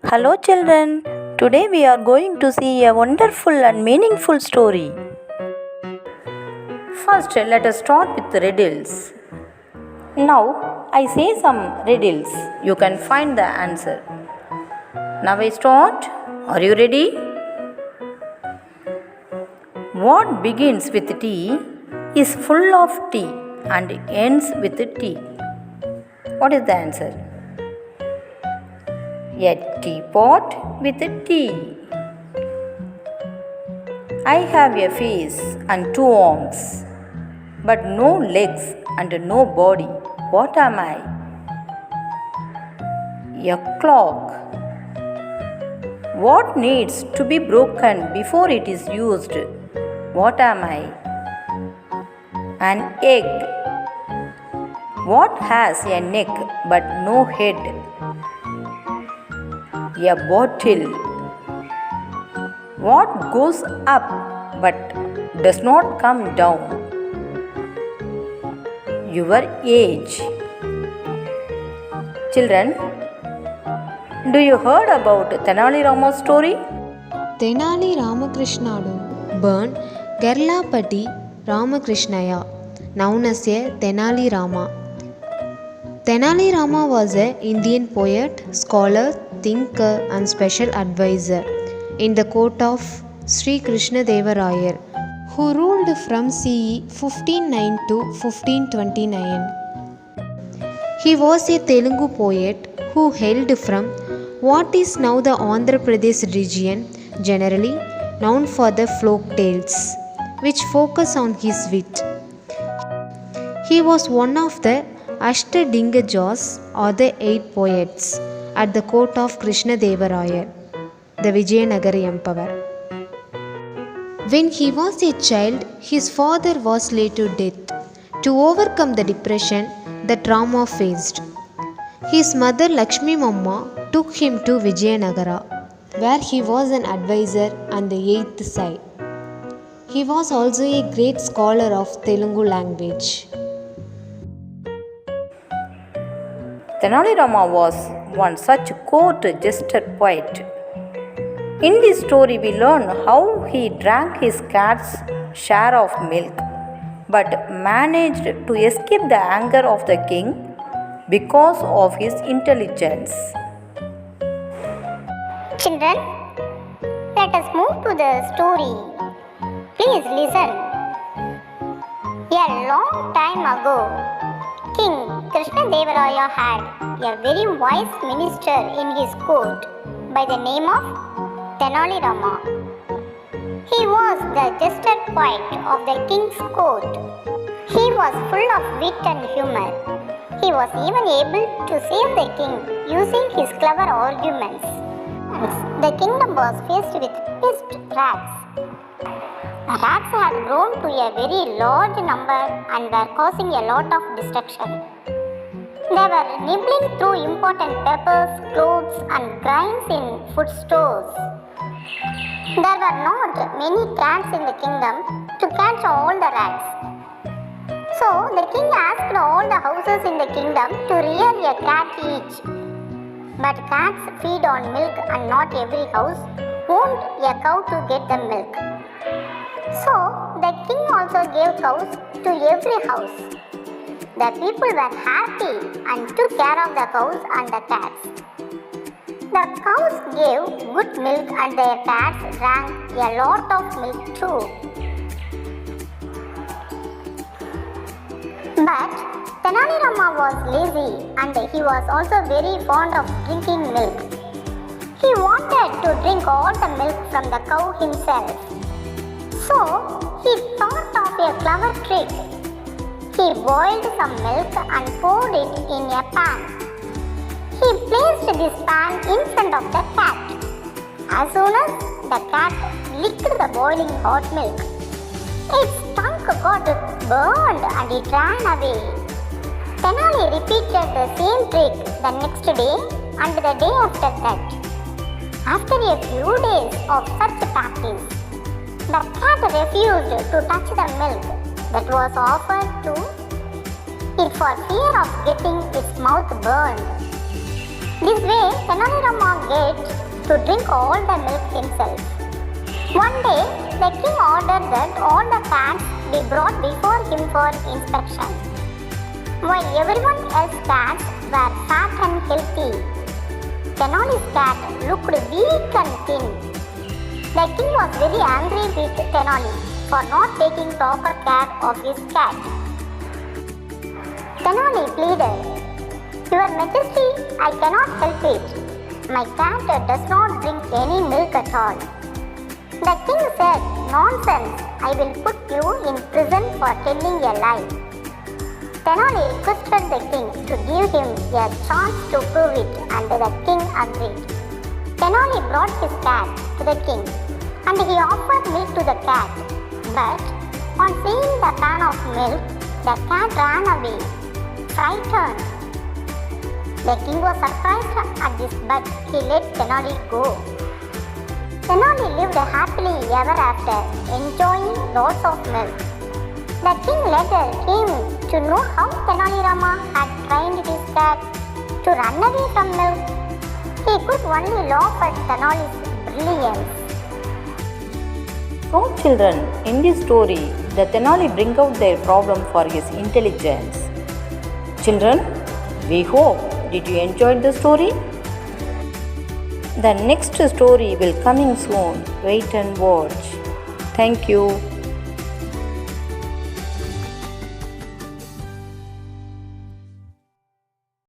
Hello, children. Today we are going to see a wonderful and meaningful story. First, let us start with the riddles. Now, I say some riddles. You can find the answer. Now I start. Are you ready? What begins with T is full of tea and ends with T. What is the answer? A teapot with a tea. I have a face and two arms, but no legs and no body. What am I? A clock. What needs to be broken before it is used? What am I? An egg. What has a neck but no head? A bottle. What goes up but does not come down? Your age. Children, do you heard about Tenali Rama's story? Tenali Ramakrishnadu burned Gerlapati Ramakrishnaya, known as a Tenali Rama. Tenali Rama was an Indian poet, scholar, thinker and special advisor in the court of Sri Krishna Deva Raya, who ruled from CE 1509 to 1529. He was a Telugu poet who hailed from what is now the Andhra Pradesh region, generally known for the folk tales, which focus on his wit. He was one of the Ashtadingajas or the 8 poets at the court of Krishna Deva Raya, the Vijayanagara Emperor. When he was a child, his father was laid to death. To overcome the depression that Rama faced, his mother Lakshmi Mamma took him to Vijayanagara, where he was an advisor on the 8th side. He was also a great scholar of Telugu language. Tenali Rama was one such court jester poet. In this story, we learn how he drank his cat's share of milk but managed to escape the anger of the king because of his intelligence. Children, let us move to the story. Please listen. A long time ago, King Krishna Deva Raya had a very wise minister in his court by the name of Tenali Rama. He was the jester poet of the king's court. He was full of wit and humor. He was even able to save the king using his clever arguments. The kingdom was faced with pest rats. Rats had grown to a very large number and were causing a lot of destruction. They were nibbling through important peppers, cloves and grains in food stores. There were not many cats in the kingdom to catch all the rats. So the king asked all the houses in the kingdom to rear a cat each. But cats feed on milk and not every house wants a cow to get the milk. So the king also gave cows to every house. The people were happy and took care of the cows and the cats. The cows gave good milk and their cats drank a lot of milk too. But Tenali Rama was lazy and he was also very fond of drinking milk. He wanted to drink all the milk from the cow himself. So he thought of a clever trick. He boiled some milk and poured it in a pan. He placed this pan in front of the cat. As soon as the cat licked the boiling hot milk, its tongue got burned and it ran away. Tenali repeated the same trick the next day and the day after that. After a few days of such practice, the cat refused to touch the milk that was offered to it for fear of getting its mouth burned. This way, Tenali Rama gets to drink all the milk himself. One day, the king ordered that all the cats be brought before him for inspection. While everyone else's cats were fat and healthy, Tenali's cat looked weak and thin. The king was very angry with Tenali for not taking proper care of his cat. Tenali pleaded, "Your Majesty, I cannot help it. My cat does not drink any milk at all." The king said, "Nonsense, I will put you in prison for telling a lie." Tenali requested the king to give him a chance to prove it, and the king agreed. Tenali brought his cat to the king and he offered milk to the cat. But on seeing the pan of milk, the cat ran away, frightened. The king was surprised at this, but he let Tenali go. Tenali lived happily ever after, enjoying lots of milk. The king later came to know how Tenali Rama had trained his cat to run away from milk. He could only laugh at Tenali's brilliance. So children, in this story, the Tenali bring out their problem for his intelligence. Children, we hope did you enjoy the story? The next story will coming soon. Wait and watch. Thank you.